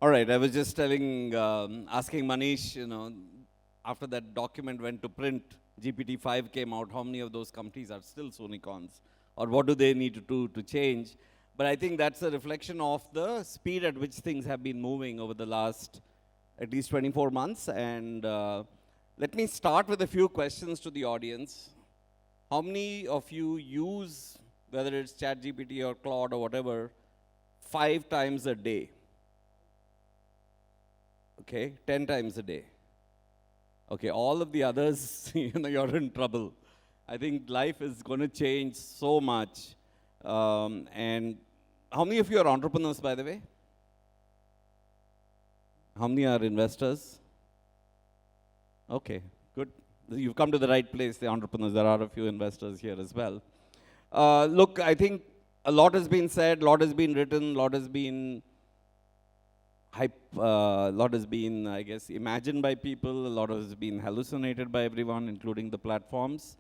All right, I was just asking Manish, after that document went to print, GPT-5 came out, how many of those companies are still Soonicorns? Or what do they need to do to change? But I think that's a reflection of the speed at which things have been moving over the last at least 24 months. And let me start with a few questions to the audience. How many of you use, whether it's ChatGPT or Claude or whatever, 5 times a day? Okay, 10 times a day. Okay, all of the others, you're in trouble. I think life is going to change so much. And how many of you are entrepreneurs, by the way? How many are investors? Okay, good. You've come to the right place, the entrepreneurs. There are a few investors here as well. Look, I think a lot has been said, a lot has been written, a lot has been lot has been, I guess, imagined by people. A lot has been hallucinated by everyone, including the platforms.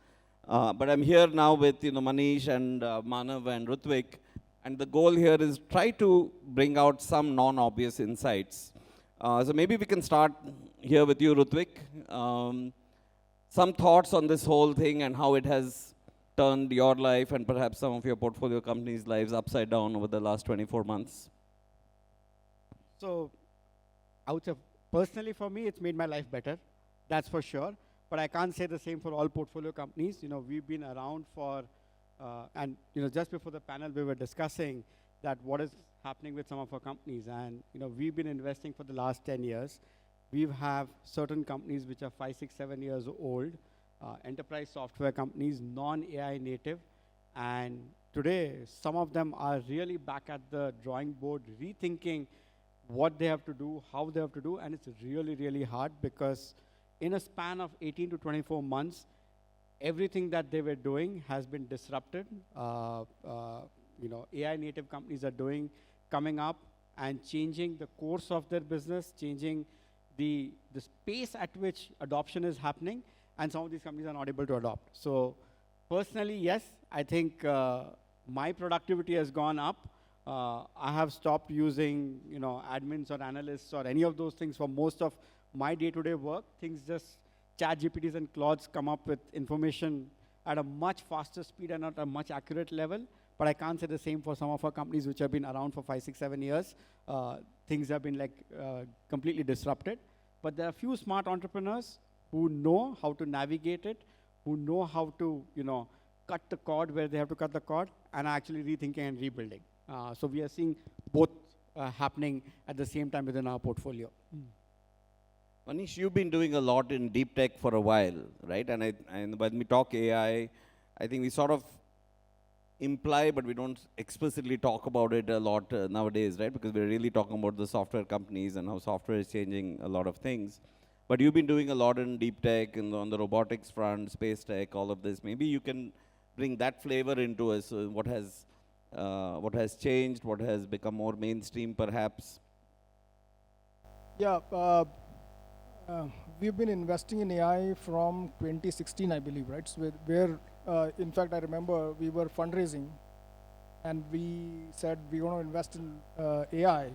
But I'm here now with Manish and Manav and Rutvik, and the goal here is try to bring out some non-obvious insights. So maybe we can start here with you, Rutvik. Some thoughts on this whole thing and how it has turned your life and perhaps some of your portfolio companies' lives upside down over the last 24 months. So, I would say personally for me, it's made my life better. That's for sure. But I can't say the same for all portfolio companies. We've been around for, and just before the panel, we were discussing that what is happening with some of our companies. And we've been investing for the last 10 years. We have certain companies which are 5, 6, 7 years old, enterprise software companies, non-AI native. And today, some of them are really back at the drawing board, rethinking what they have to do, how they have to do, and it's really, really hard because in a span of 18 to 24 months, everything that they were doing has been disrupted. AI native companies are coming up and changing the course of their business, changing the space at which adoption is happening, and some of these companies are not able to adopt. So personally, yes, I think my productivity has gone up. I have stopped using, admins or analysts or any of those things for most of my day-to-day work. Things just ChatGPTs and Claudes come up with information at a much faster speed and at a much accurate level. But I can't say the same for some of our companies which have been around for 5, 6, 7 years. Things have been completely disrupted. But there are few smart entrepreneurs who know how to navigate it, who know how to, cut the cord where they have to cut the cord, and are actually rethinking and rebuilding. So we are seeing both happening at the same time within our portfolio. Manish, you've been doing a lot in deep tech for a while, right? And when we talk AI, I think we sort of imply, but we don't explicitly talk about it a lot nowadays, right? Because we're really talking about the software companies and how software is changing a lot of things. But you've been doing a lot in deep tech and on the robotics front, space tech, all of this. Maybe you can bring that flavor into us. What has changed? What has become more mainstream, perhaps? Yeah, we've been investing in AI from 2016, I believe, right? So where, in fact, I remember we were fundraising, and we said we want to invest in AI.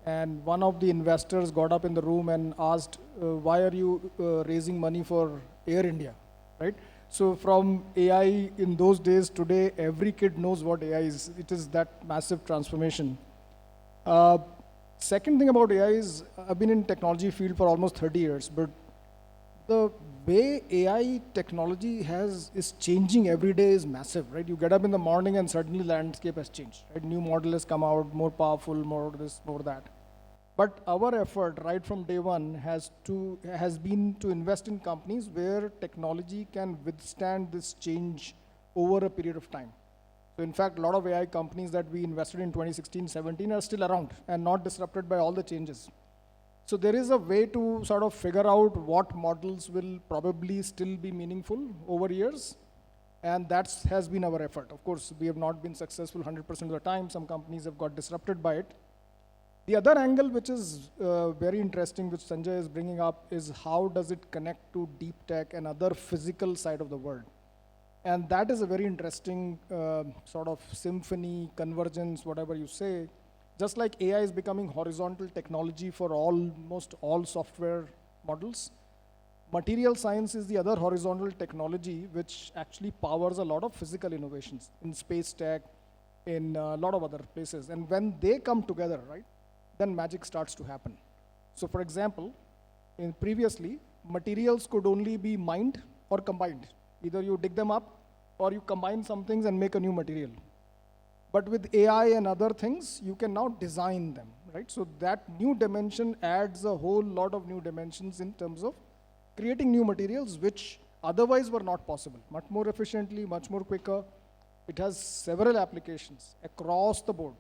And one of the investors got up in the room and asked, why are you raising money for Air India, right? So from AI in those days, today, every kid knows what AI is. It is that massive transformation. Second thing about AI is, I've been in technology field for almost 30 years, but the way AI technology is changing every day is massive, right? You get up in the morning and suddenly landscape has changed, right? New model has come out, more powerful, more this, more that. But our effort right from day one has been to invest in companies where technology can withstand this change over a period of time. So in fact, a lot of AI companies that we invested in 2016, 17 are still around and not disrupted by all the changes. So there is a way to sort of figure out what models will probably still be meaningful over years. And that has been our effort. Of course, we have not been successful 100% of the time. Some companies have got disrupted by it. The other angle, which is very interesting, which Sanjay is bringing up, is how does it connect to deep tech and other physical side of the world? And that is a very interesting sort of symphony, convergence, whatever you say, Just like AI is becoming horizontal technology for almost all software models, material science is the other horizontal technology which actually powers a lot of physical innovations in space tech, in a lot of other places. And when they come together, right, then magic starts to happen. So for example, previously, materials could only be mined or combined. Either you dig them up or you combine some things and make a new material. But with AI and other things, you can now design them, right? So that new dimension adds a whole lot of new dimensions in terms of creating new materials which otherwise were not possible. Much more efficiently, much more quicker. It has several applications across the board,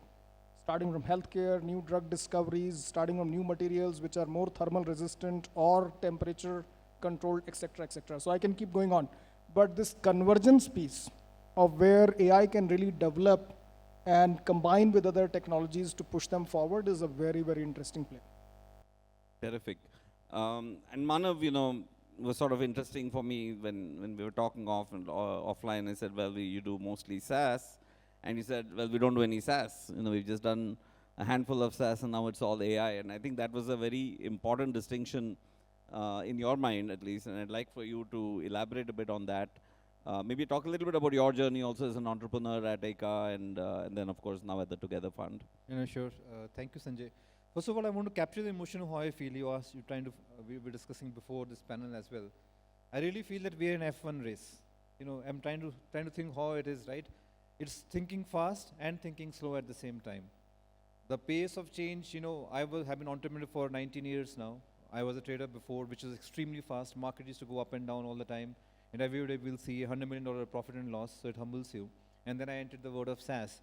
starting from healthcare, new drug discoveries, starting from new materials which are more thermal resistant or temperature controlled, etc., etc. So I can keep going on. But this convergence piece of where AI can really develop and combine with other technologies to push them forward is a very, very interesting play. Terrific. And Manav, was sort of interesting for me when we were talking offline. I said, well, you do mostly SaaS. And you said, well, we don't do any SaaS. We've just done a handful of SaaS and now it's all AI. And I think that was a very important distinction in your mind, at least. And I'd like for you to elaborate a bit on that. Maybe talk a little bit about your journey also as an entrepreneur at Eka and then, of course, now at the Together Fund. Sure. Thank you, Sanjay. First of all, I want to capture the emotion of how I feel. You asked, we were discussing before this panel as well. I really feel that we are in F1 race. I'm trying to think how it is, right? It's thinking fast and thinking slow at the same time. The pace of change, have been entrepreneur for 19 years now. I was a trader before, which was extremely fast. Market used to go up and down all the time. And every day we'll see $100 million profit and loss, so it humbles you. And then I entered the world of SaaS,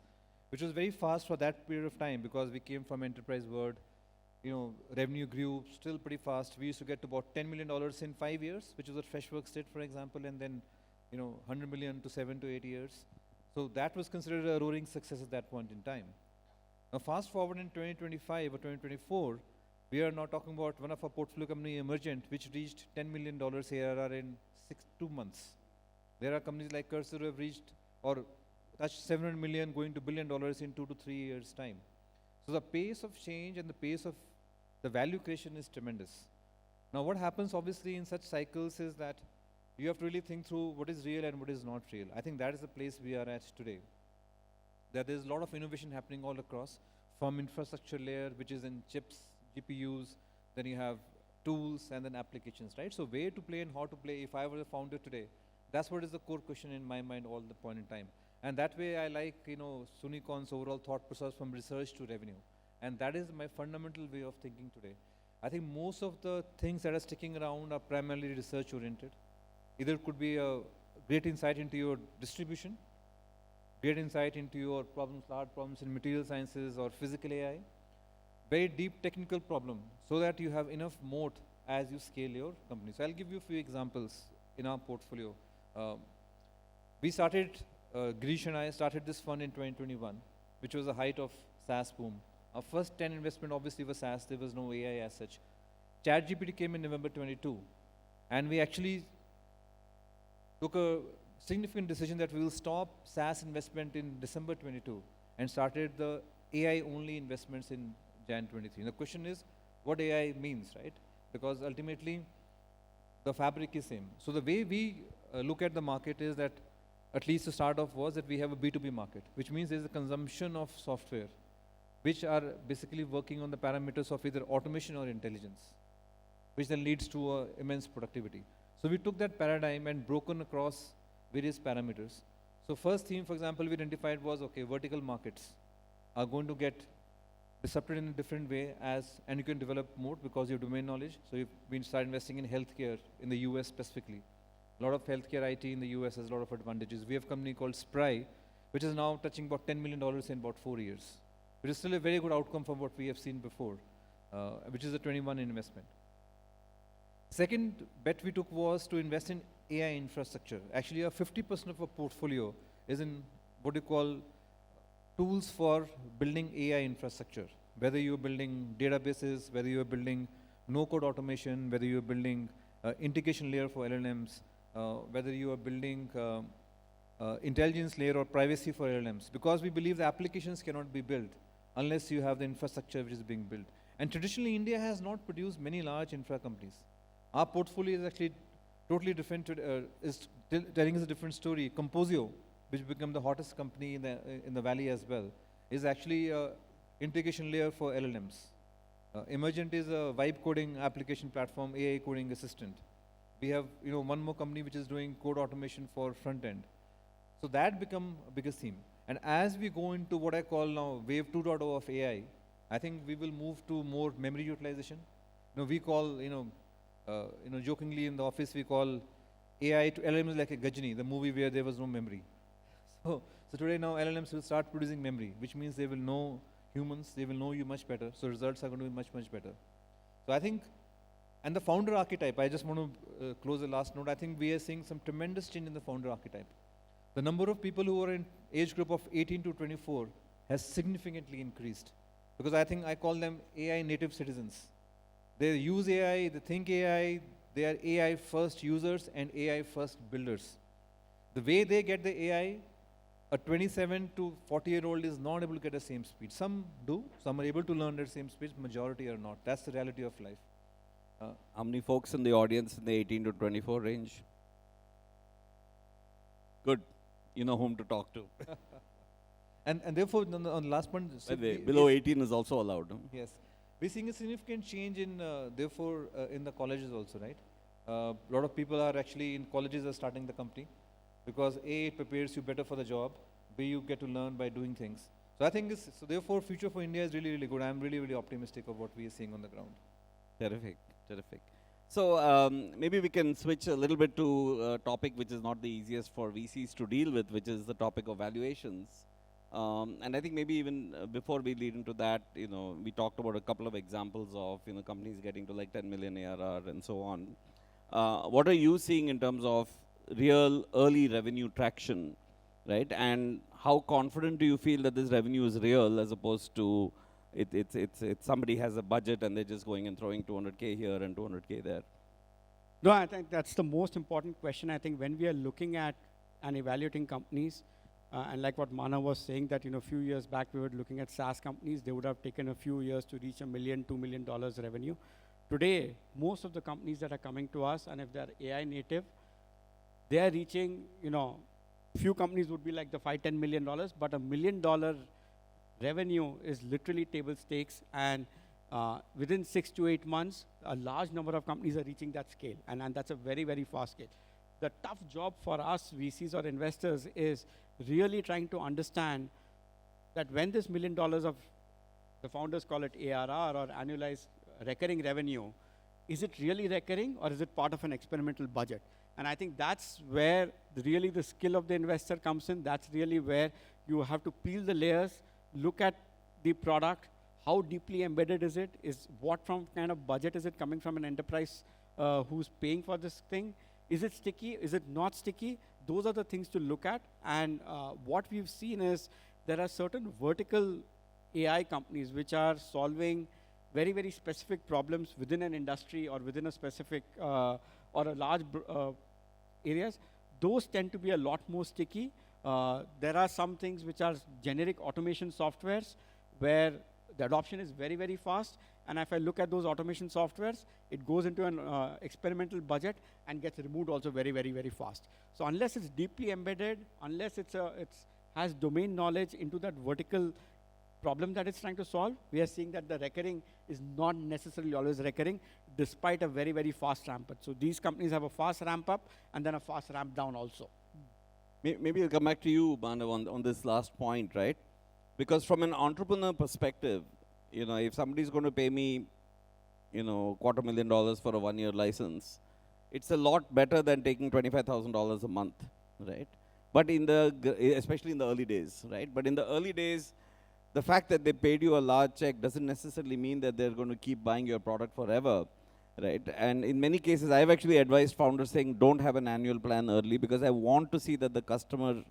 which was very fast for that period of time because we came from enterprise world. Revenue grew still pretty fast. We used to get to about $10 million in 5 years, which is what Freshworks did, for example, and then 100 million to 7 to 8 years. So that was considered a roaring success at that point in time. Now fast forward in 2025 or 2024, we are now talking about one of our portfolio company, Emergent, which reached $10 million ARR in 2 months. There are companies like Cursor who have reached or touched 700 million, going to $1 billion in 2 to 3 years' time. So the pace of change and the pace of the value creation is tremendous. Now what happens obviously in such cycles is that you have to really think through what is real and what is not real. I think that is the place we are at today. That there is a lot of innovation happening all across, from infrastructure layer, which is in chips, GPUs, then you have tools and then applications, right? So where to play and how to play, if I were a founder today, that's what is the core question in my mind all the point in time. And that way I like, Soonicorns' overall thought process from research to revenue. And that is my fundamental way of thinking today. I think most of the things that are sticking around are primarily research oriented. Either it could be a great insight into your distribution, great insight into your problems, large problems in material sciences or physical AI, very deep technical problem, so that you have enough moat as you scale your company. So I'll give you a few examples in our portfolio. We started, Girish and I started this fund in 2021, which was the height of SaaS boom. Our first 10 investment obviously was SaaS, there was no AI as such. ChatGPT came in November 22, and we actually took a significant decision that we will stop SaaS investment in December 22 and started the AI-only investments in Jan 23. The question is, what AI means, right? Because ultimately, the fabric is same. So the way we look at the market is that, at least to start off, was that we have a B2B market, which means there's a consumption of software, which are basically working on the parameters of either automation or intelligence, which then leads to immense productivity. So we took that paradigm and broken across various parameters. So first theme, for example, we identified was, okay, vertical markets are going to get disrupted in a different way and you can develop more because you have domain knowledge. So we started investing in healthcare in the US specifically. A lot of healthcare IT in the US has a lot of advantages. We have a company called Spry, which is now touching about $10 million in about 4 years, which is still a very good outcome from what we have seen before, which is a 21 investment. Second bet we took was to invest in AI infrastructure. Actually, 50% of our portfolio is in what you call tools for building AI infrastructure. Whether you're building databases, whether you're building no-code automation, whether you're building integration layer for LLMs, whether you are building intelligence layer or privacy for LLMs. Because we believe the applications cannot be built unless you have the infrastructure which is being built. And traditionally, India has not produced many large infra companies. Our portfolio is actually totally different, is telling us a different story. Composio, which became the hottest company in the valley as well, is actually a integration layer for LLMs. Emergent is a vibe coding application platform, AI coding assistant. We have one more company which is doing code automation for front end. So that become a biggest theme. And as we go into what I call now wave 2.0 of AI, I think we will move to more memory utilization. We call jokingly in the office we call AI to LLMs like a Gajini, the movie where there was no memory. So today now LLMs will start producing memory, which means they will know humans, they will know you much better. So results are going to be much, much better. So I think, and the founder archetype, I just want to close the last note. I think we are seeing some tremendous change in the founder archetype. The number of people who are in age group of 18 to 24 has significantly increased. Because I think I call them AI native citizens. They use AI, they think AI, they are AI first users and AI first builders. The way they get the AI, a 27 to 40-year-old is not able to get the same speed. Some do, some are able to learn at the same speed, majority are not. That's the reality of life. How many folks in the audience in the 18 to 24 range? Good. You know whom to talk to. And therefore, on the last point, By the way, below 18 is also allowed. Huh? Yes. We're seeing a significant change in, in the colleges also, right? A lot of people are actually in colleges are starting the company because A, it prepares you better for the job, B, you get to learn by doing things. So I think so therefore future for India is really, really good. I'm really, really optimistic of what we are seeing on the ground. Terrific, terrific. So maybe we can switch a little bit to a topic which is not the easiest for VCs to deal with, which is the topic of valuations. And I think maybe even before we lead into that, we talked about a couple of examples of companies getting to like 10 million ARR and so on. What are you seeing in terms of real early revenue traction, right? And how confident do you feel that this revenue is real as opposed to it's somebody has a budget and they're just going and throwing 200K here and 200K there? No, I think that's the most important question. I think when we are looking at and evaluating companies, and like what Mana was saying, that a few years back we were looking at SaaS companies, they would have taken a few years to reach $1 million, $2 million revenue. Today, most of the companies that are coming to us, and if they're AI native, they are reaching, few companies would be like the $5, $10 million, but $1 million revenue is literally table stakes, and within 6 to 8 months, a large number of companies are reaching that scale, and that's a very, very fast scale. The tough job for us, VCs or investors, is really trying to understand that when this $1 million of, the founders call it ARR or annualized recurring revenue, is it really recurring or is it part of an experimental budget? And I think that's where really the skill of the investor comes in. That's really where you have to peel the layers, look at the product, how deeply embedded is it, what kind of budget is it coming from an enterprise who's paying for this thing? Is it sticky? Is it not sticky? Those are the things to look at. And what we've seen is there are certain vertical AI companies which are solving very, very specific problems within an industry or within a specific or a large areas. Those tend to be a lot more sticky. There are some things which are generic automation softwares where the adoption is very, very fast. And if I look at those automation softwares, it goes into an experimental budget and gets removed also very, very, very fast. So unless it's deeply embedded, unless it has domain knowledge into that vertical problem that it's trying to solve, we are seeing that the recurring is not necessarily always recurring, despite a very, very fast ramp up. So these companies have a fast ramp up and then a fast ramp down also. Maybe I'll come back to you, Banav, on this last point, right? Because from an entrepreneur perspective, if somebody's going to pay me, $250,000 for a 1-year license, it's a lot better than taking $25,000 a month, right? But especially in the early days, right? But in the early days, the fact that they paid you a large check doesn't necessarily mean that they're going to keep buying your product forever, right? And in many cases, I've actually advised founders saying, don't have an annual plan early because I want to see that the customer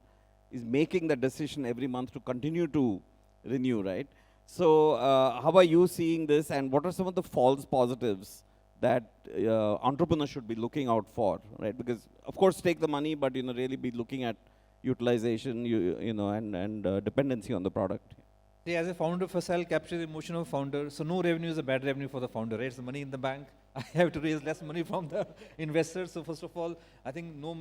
is making the decision every month to continue to renew, right? So how are you seeing this, and what are some of the false positives that entrepreneurs should be looking out for, right? Because of course take the money, but really be looking at utilization, and dependency on the product. See, as a founder, first I'll capture the emotion of founder. So no revenue is a bad revenue for the founder, right? It's the money in the bank. I have to raise less money from the investors. So first of all, I think no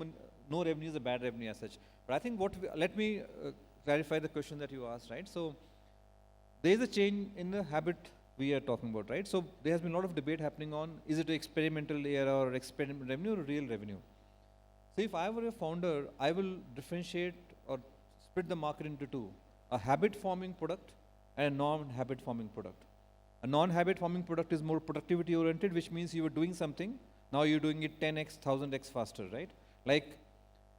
revenue is a bad revenue as such. But I think let me clarify the question that you asked, right? So there is a change in the habit we are talking about, right? So there has been a lot of debate happening on, is it experimental ARR or experimental revenue or real revenue? So if I were a founder, I will differentiate or split the market into two: a habit forming product and a non-habit forming product. A non-habit forming product is more productivity oriented, which means you were doing something, now you're doing it 10x, 1000x faster, right? Like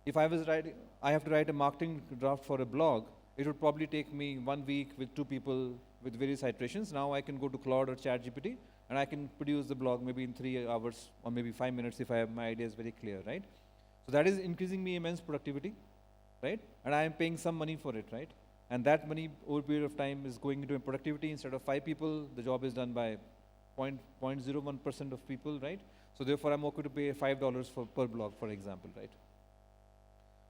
if I have to write a marketing draft for a blog, it would probably take me 1 week with 2 people with various iterations. Now I can go to Claude or ChatGPT and I can produce the blog maybe in 3 hours or maybe 5 minutes if I have my ideas very clear, right? So that is increasing me immense productivity, right? And I am paying some money for it, right? And that money over a period of time is going into productivity. Instead of 5 people, the job is done by 0.01% of people, right? So therefore I'm okay to pay $5 per blog, for example, right?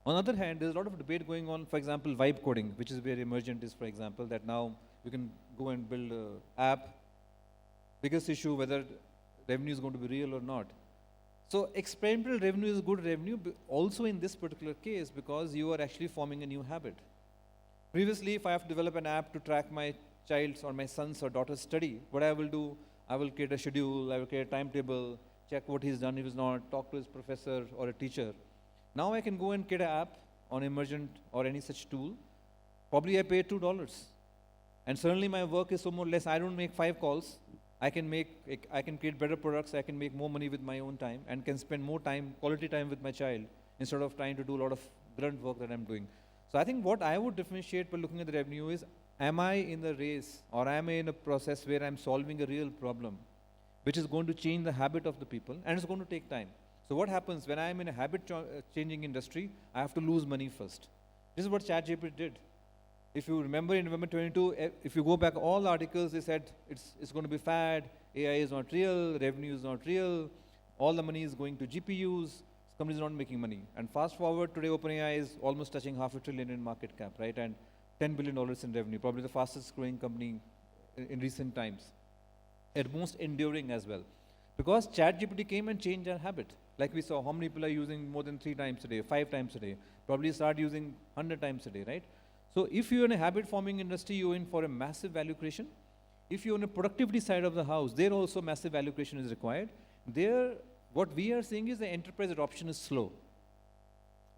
On the other hand, there's a lot of debate going on, for example, vibe coding, which is where emergent is, for example, that now you can go and build an app. Biggest issue, whether revenue is going to be real or not. So experimental revenue is good revenue, also in this particular case, because you are actually forming a new habit. Previously, if I have to develop an app to track my child's or my son's or daughter's study, what I will do, I will create a schedule, I will create a timetable, check what he's done, if he's not, talk to his professor or a teacher. Now I can go and create an app on Emergent or any such tool. Probably I pay $2. And suddenly my work is so more or less, I don't make 5 calls. I can create better products, I can make more money with my own time and can spend more time, quality time with my child instead of trying to do a lot of grunt work that I'm doing. So I think what I would differentiate by looking at the revenue is, am I in the race or am I in a process where I'm solving a real problem, which is going to change the habit of the people and it's going to take time. So what happens when I'm in a habit changing industry, I have to lose money first. This is what ChatGPT did. If you remember in November 22, if you go back all the articles, they said it's going to be fad, AI is not real, revenue is not real, all the money is going to GPUs, companies are not making money. And fast forward, today OpenAI is almost touching $500 billion in market cap, right? And $10 billion in revenue, probably the fastest growing company in recent times. At most enduring as well. Because ChatGPT came and changed our habit. Like we saw, how many people are using more than 3 times a day, 5 times a day, probably start using 100 times a day, right? So if you're in a habit forming industry, you're in for a massive value creation. If you're on a productivity side of the house, there also massive value creation is required. There, what we are seeing is the enterprise adoption is slow.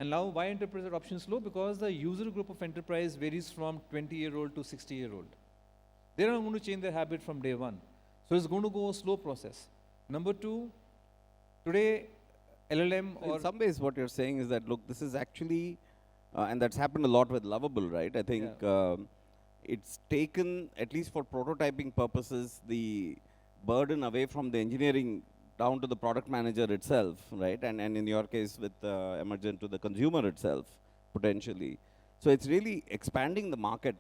And now why enterprise adoption is slow? Because the user group of enterprise varies from 20-year-old to 60-year-old. They're not going to change their habit from day one. So it's going to go a slow process. Number 2, today LLM or... In some ways what you're saying is that, look, this is actually, and that's happened a lot with Lovable, right? I think it's taken, at least for prototyping purposes, the burden away from the engineering down to the product manager itself, right? And in your case with Emergent to the consumer itself, potentially. So it's really expanding the market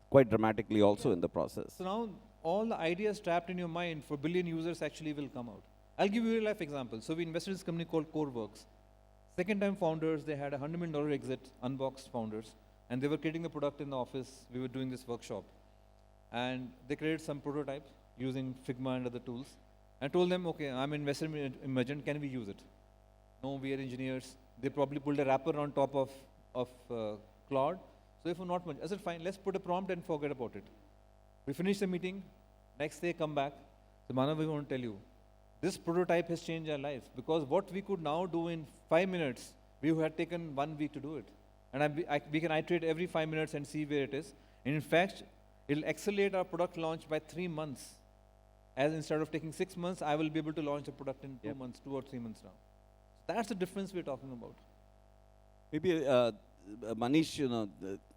quite dramatically also in the process. So now all the ideas trapped in your mind for billion users actually will come out. I'll give you a real life example. So we invested in this company called CoreWorks. Second time founders, they had a $100 million exit, unboxed founders, and they were creating the product in the office. We were doing this workshop. And they created some prototype using Figma and other tools. I told them, okay, I'm invested in Emergent, can we use it? No, we are engineers. They probably pulled a wrapper on top of Claude. So if not much, I said, fine, let's put a prompt and forget about it. We finished the meeting. Next day, come back. So Manav, we want to tell you, this prototype has changed our life because what we could now do in 5 minutes, we had taken 1 week to do it. And we can iterate every 5 minutes and see where it is. And in fact, it'll accelerate our product launch by 3 months. As instead of taking 6 months, I will be able to launch a product in 2 months, 2 or 3 months now. So that's the difference we're talking about. Maybe Manish,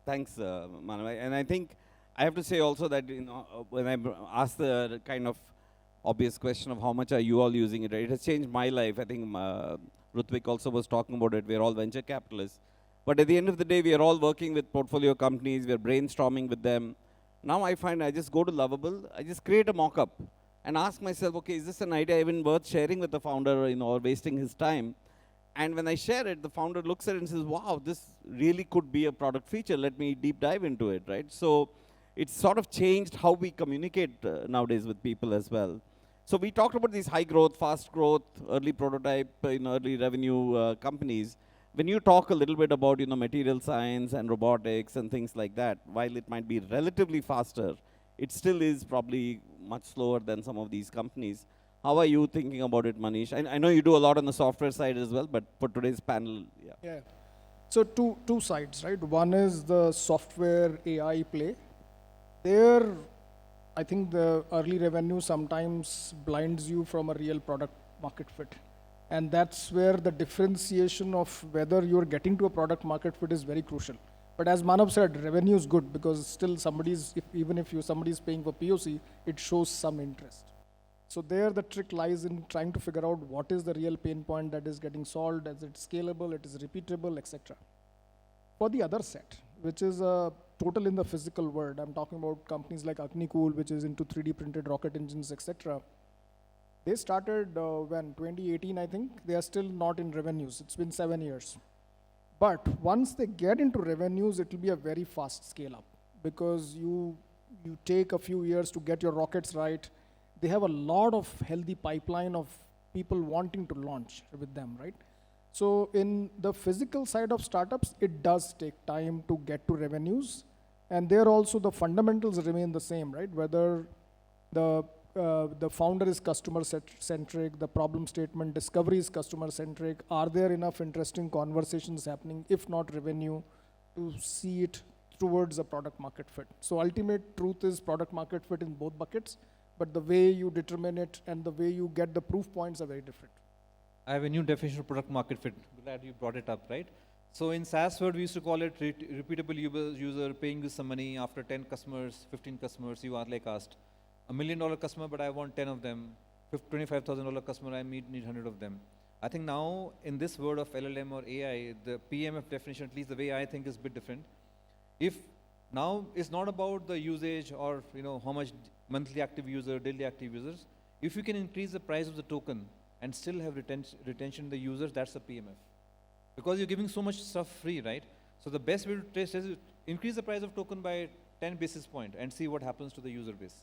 thanks, Manav. And I think I have to say also that when I asked the kind of obvious question of how much are you all using it, it has changed my life. I think Rutvik also was talking about it. We're all venture capitalists. But at the end of the day, we are all working with portfolio companies. We're brainstorming with them. Now I find I just go to Lovable. I just create a mock-up and ask myself, okay, is this an idea even worth sharing with the founder, or wasting his time? And when I share it, the founder looks at it and says, wow, this really could be a product feature. Let me deep dive into it, right? So it's sort of changed how we communicate nowadays with people as well. So we talked about these high growth, fast growth, early prototype, early revenue companies. When you talk a little bit about material science and robotics and things like that, while it might be relatively faster, it still is probably much slower than some of these companies. How are you thinking about it, Manish? I know you do a lot on the software side as well, but for today's panel, yeah. Yeah. So two sides, right? One is the software AI play. There, I think the early revenue sometimes blinds you from a real product market fit. And that's where the differentiation of whether you're getting to a product market fit is very crucial. But as Manav said, revenue is good because still even if somebody's paying for POC, it shows some interest. So there the trick lies in trying to figure out what is the real pain point that is getting solved, is it scalable, it is repeatable, etc. For the other set, which is total in the physical world, I'm talking about companies like Agnicool, which is into 3D printed rocket engines, etc. They started when 2018, I think. They are still not in revenues. It's been 7 years. But once they get into revenues, it will be a very fast scale up because you take a few years to get your rockets right. They have a lot of healthy pipeline of people wanting to launch with them, right? So in the physical side of startups, it does take time to get to revenues. And there also the fundamentals remain the same, right? Whether the founder is customer centric, the problem statement discovery is customer centric, are there enough interesting conversations happening, if not revenue, to see it towards a product market fit. So ultimate truth is product market fit in both buckets, but the way you determine it and the way you get the proof points are very different. I have a new definition of product market fit. Glad you brought it up, right? So in SaaS world, we used to call it repeatable user paying you some money after 10 customers, 15 customers, you are like asked. $1 million customer, but I want 10 of them. $25,000 customer, I need 100 of them. I think now in this world of LLM or AI, the PMF definition, at least the way I think, is a bit different. If now it's not about the usage or how much monthly active user, daily active users. If you can increase the price of the token and still have retention in the users, that's a PMF. Because you're giving so much stuff free, right? So the best way to test is increase the price of token by 10 basis point and see what happens to the user base.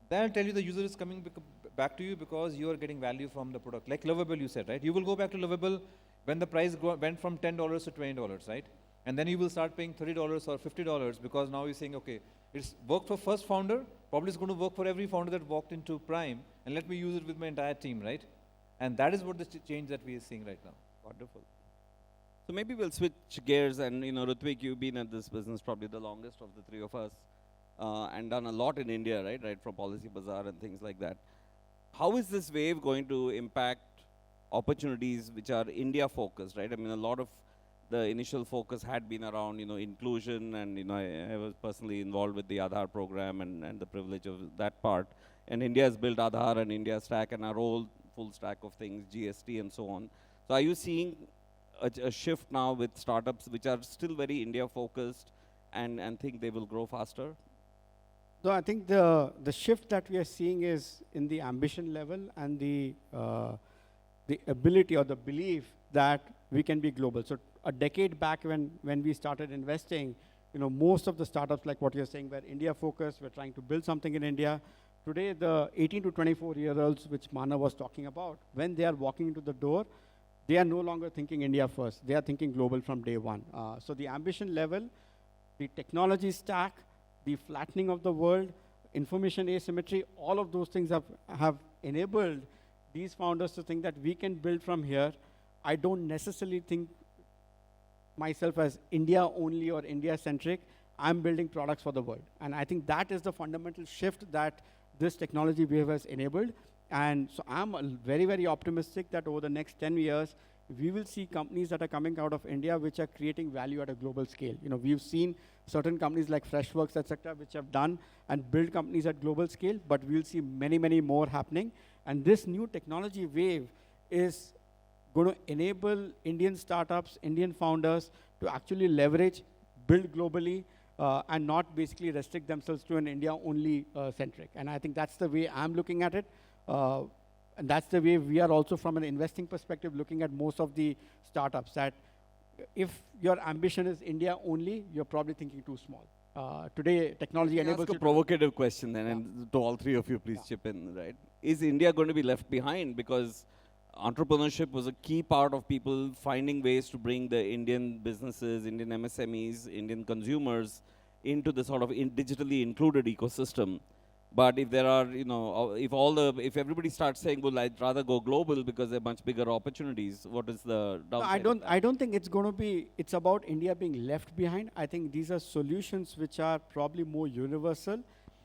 Then I'll tell you the user is coming back to you because you are getting value from the product. Like Lovable, you said, right? You will go back to Lovable when the price went from $10 to $20, right? And then you will start paying $30 or $50 because now you're saying, okay, it's worked for first founder, probably it's going to work for every founder that walked into Prime, and let me use it with my entire team, right? And that is what the change that we are seeing right now. Wonderful. So maybe we'll switch gears, and Ritvik, you've been at this business probably the longest of the three of us, and done a lot in India, right from Policy Bazaar and things like that. How is this wave going to impact opportunities which are India focused, right? I mean, a lot of the initial focus had been around inclusion, and I was personally involved with the Aadhaar program and the privilege of that part. And India has built Aadhaar and India Stack and our whole full stack of things, GST and so on. So are you seeing a shift now with startups which are still very India focused and think they will grow faster? So I think the shift that we are seeing is in the ambition level and the ability or the belief that we can be global. So a decade back when we started investing, most of the startups, like what you're saying, were India focused, we're trying to build something in India. Today, the 18 to 24-year-olds, which Mana was talking about, when they are walking into the door, they are no longer thinking India first. They are thinking global from day one. So the ambition level, the technology stack, the flattening of the world, information asymmetry, all of those things have enabled these founders to think that we can build from here. I don't necessarily think myself as India only or India centric. I'm building products for the world. And I think that is the fundamental shift that this technology wave has enabled. And so I'm very, very optimistic that over the next 10 years, we will see companies that are coming out of India which are creating value at a global scale. We've seen certain companies like Freshworks, etc., which have done and built companies at global scale, but we'll see many, many more happening. And this new technology wave is going to enable Indian startups, Indian founders to actually leverage, build globally, and not basically restrict themselves to an India-only centric. And I think that's the way I'm looking at it. And that's the way we are also, from an investing perspective, looking at most of the startups, that if your ambition is India only, you're probably thinking too small. Today, technology Let me enables ask a you to- provocative question then, Yeah. and to all three of you, please Yeah. chip in, right? Is India going to be left behind? Because entrepreneurship was a key part of people finding ways to bring the Indian businesses, Indian MSMEs, Indian consumers into the sort of digitally included ecosystem. But if there are, if everybody starts saying, well, I'd rather go global because there are much bigger opportunities, what is the No, downside of I that? don't think it's going to be, it's about India being left behind. I think these are solutions which are probably more universal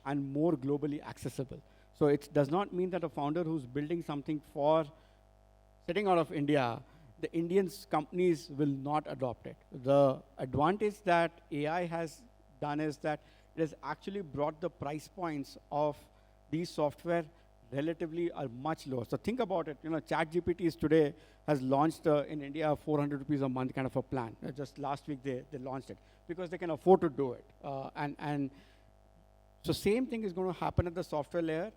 and more globally accessible. So it does not mean that a founder who's building something for sitting out of India, the Indian companies will not adopt it. The advantage that AI has done is that it has actually brought the price points of these software relatively are much lower. So think about it. ChatGPT is today has launched in India 400 rupees a month kind of a plan. Just last week they launched it because they can afford to do it. And so same thing is going to happen at the software layer.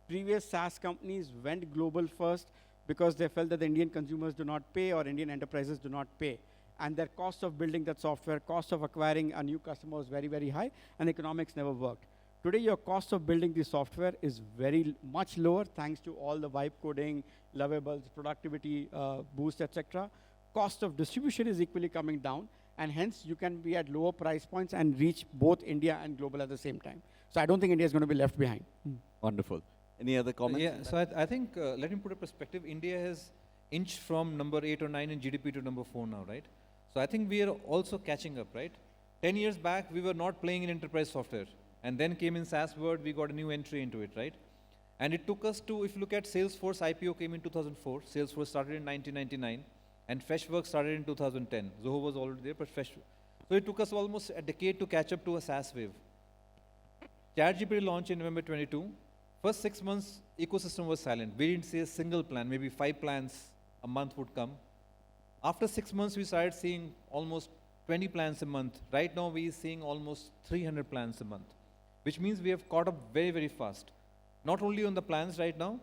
Previous SaaS companies went global first because they felt that the Indian consumers do not pay or Indian enterprises do not pay. And their cost of building that software, cost of acquiring a new customer was very, very high, and economics never worked. Today, your cost of building the software is very much lower thanks to all the vibe coding, lovables, productivity boost, etc. Cost of distribution is equally coming down, and hence you can be at lower price points and reach both India and global at the same time. So I don't think India is going to be left behind. Wonderful. Any other comments? Yeah, so I think, let me put a perspective. India has inched from number 8 or 9 in GDP to number 4 now, right? So I think we are also catching up, right? 10 years back, we were not playing in enterprise software. And then came in SaaS world, we got a new entry into it, right? And it took us to, if you look at Salesforce, IPO came in 2004. Salesforce started in 1999. And Freshworks started in 2010. Zoho was already there, but Fresh. So it took us almost a decade to catch up to a SaaS wave. ChatGPT launched in November 22. First 6 months, ecosystem was silent. We didn't see a single plan, maybe 5 plans a month would come. After 6 months, we started seeing almost 20 plans a month. Right now, we are seeing almost 300 plans a month, which means we have caught up very, very fast. Not only on the plans right now.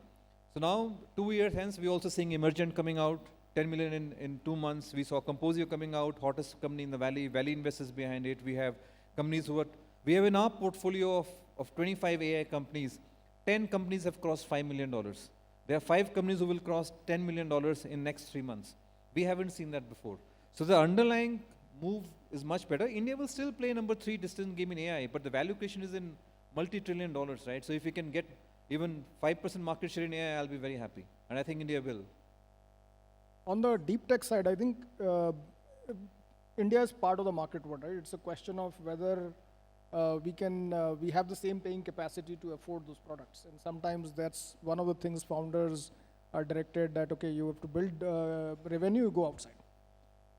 So now, 2 years hence, we're also seeing Emergent coming out, 10 million in 2 months. We saw Composio coming out, hottest company in the Valley. Valley investors behind it. We have companies who are, we have in our portfolio of 25 AI companies, 10 companies have crossed $5 million. There are 5 companies who will cross $10 million in next 3 months. We haven't seen that before. So the underlying move is much better. India will still play number 3 distant game in AI, but the value creation is in multi-trillion dollars, right? So if we can get even 5% market share in AI, I'll be very happy. And I think India will. On the deep tech side, I think India is part of the market world, right? It's a question of whether we have the same paying capacity to afford those products. And sometimes that's one of the things founders are directed that, okay, you have to build revenue, you go outside.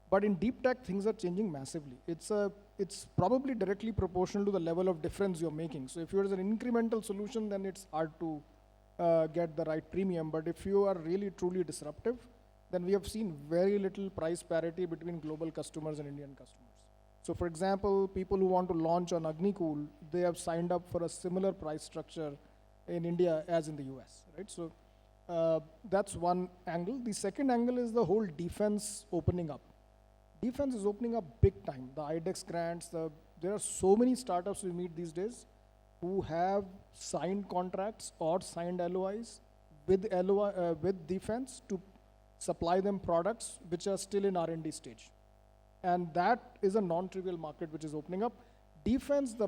But in deep tech, things are changing massively. It's probably directly proportional to the level of difference you're making. So if you're an incremental solution, then it's hard to get the right premium. But if you are really truly disruptive, then we have seen very little price parity between global customers and Indian customers. So for example, people who want to launch on Agnicool, they have signed up for a similar price structure in India as in the US, right? So that's one angle. The second angle is the whole defense opening up. Defense is opening up big time. The IDEX grants, there are so many startups we meet these days who have signed contracts or signed LOIs with defense to supply them products which are still in R&D stage. And that is a non-trivial market which is opening up. Defense, the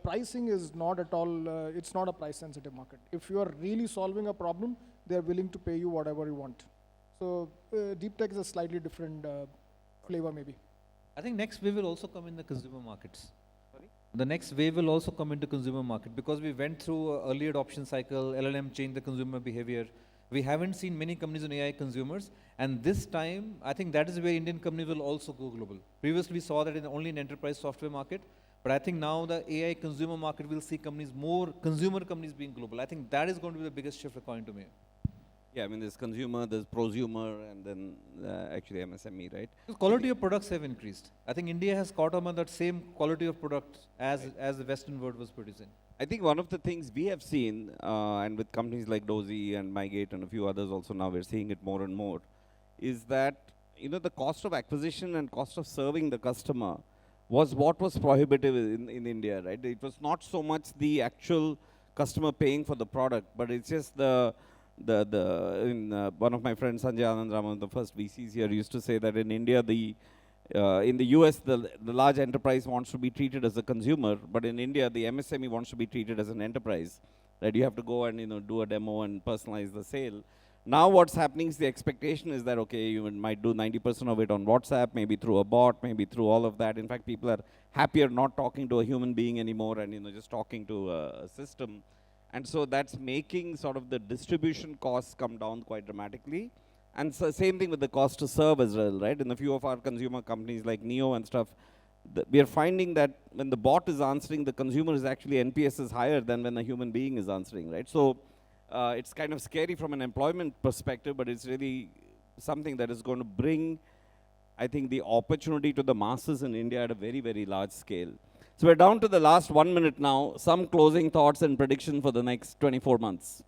pricing is not at all, it's not a price sensitive market. If you are really solving a problem, they're willing to pay you whatever you want. So deep tech is a slightly different flavor maybe. I think next wave will also come in the consumer markets. Sorry? The next wave will also come into consumer market because we went through an early adoption cycle, LLM changed the consumer behavior. We haven't seen many companies on AI consumers, and this time, I think that is where Indian companies will also go global. Previously, we saw that only in enterprise software market, but I think now the AI consumer market will see companies, more consumer companies being global. I think that is going to be the biggest shift according to me. Yeah, I mean, there's consumer, there's prosumer, and then actually MSME, right? The quality of products have increased. I think India has caught on that same quality of products as the Western world was producing. I think one of the things we have seen, and with companies like Dozy and Mygate and a few others also now, we're seeing it more and more, is that the cost of acquisition and cost of serving the customer was what was prohibitive in India, right? It was not so much the actual customer paying for the product, but it's just one of my friends, Sanjay Anandraman, the first VCs here, used to say that in India, in the US, the large enterprise wants to be treated as a consumer, but in India, the MSME wants to be treated as an enterprise. That you have to go and do a demo and personalize the sale. Now what's happening is the expectation is that, okay, you might do 90% of it on WhatsApp, maybe through a bot, maybe through all of that. In fact, people are happier not talking to a human being anymore and just talking to a system. And so that's making sort of the distribution costs come down quite dramatically. And so same thing with the cost to serve as well, right? In a few of our consumer companies like Neo and stuff, we are finding that when the bot is answering, the consumer is actually NPS is higher than when a human being is answering, right? So it's kind of scary from an employment perspective, but it's really something that is going to bring, I think, the opportunity to the masses in India at a very, very large scale. So we're down to the last 1 minute now. Some closing thoughts and prediction for the next 24 months.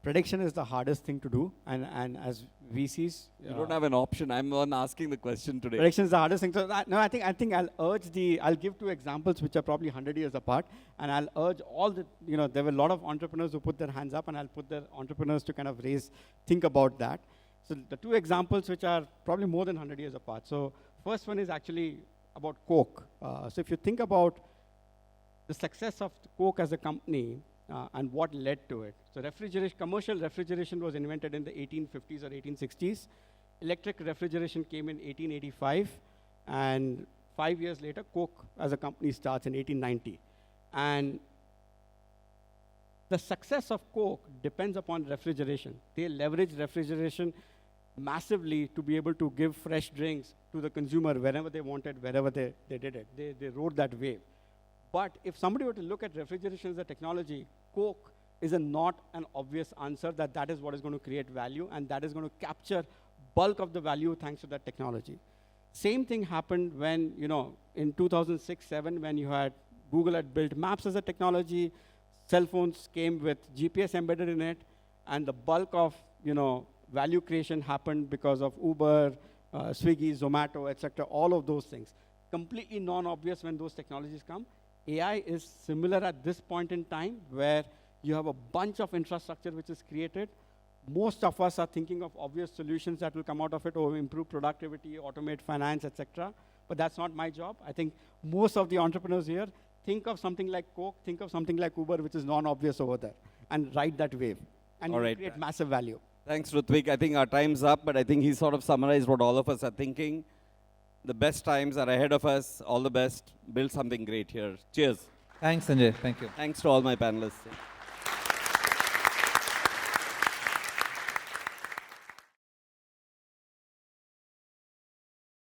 Prediction is the hardest thing to do, and as VCs, You don't have an option. I'm the one asking the question today. prediction is the hardest thing. So I think I'll give two examples which are probably 100 years apart, and I'll urge all there were a lot of entrepreneurs who put their hands up, and I'll put their entrepreneurs to kind of think about that. So the two examples which are probably more than 100 years apart. So first one is actually about Coke. So if you think about the success of Coke as a company, and what led to it. So commercial refrigeration was invented in the 1850s or 1860s. Electric refrigeration came in 1885, and 5 years later, Coke as a company starts in 1890. And the success of Coke depends upon refrigeration. They leveraged refrigeration massively to be able to give fresh drinks to the consumer wherever they wanted, wherever they did it. They rode that wave. But if somebody were to look at refrigeration as a technology, Coke is not an obvious answer that is what is going to create value, and that is going to capture bulk of the value thanks to that technology. Same thing happened when, in 2006-07, when you had Google had built Maps as a technology, cell phones came with GPS embedded in it, and the bulk of, value creation happened because of Uber, Swiggy, Zomato, etc., all of those things. Completely non-obvious when those technologies come. AI is similar at this point in time where you have a bunch of infrastructure which is created. Most of us are thinking of obvious solutions that will come out of it, or improve productivity, automate finance, etc. But that's not my job. I think most of the entrepreneurs here think of something like Coke, think of something like Uber, which is non-obvious over there, and ride that wave. And you create massive value. Thanks, Rutvik. I think our time's up, but I think he sort of summarized what all of us are thinking. The best times are ahead of us. All the best. Build something great here. Cheers. Thanks, Sanjay. Thank you. Thanks to all my panelists.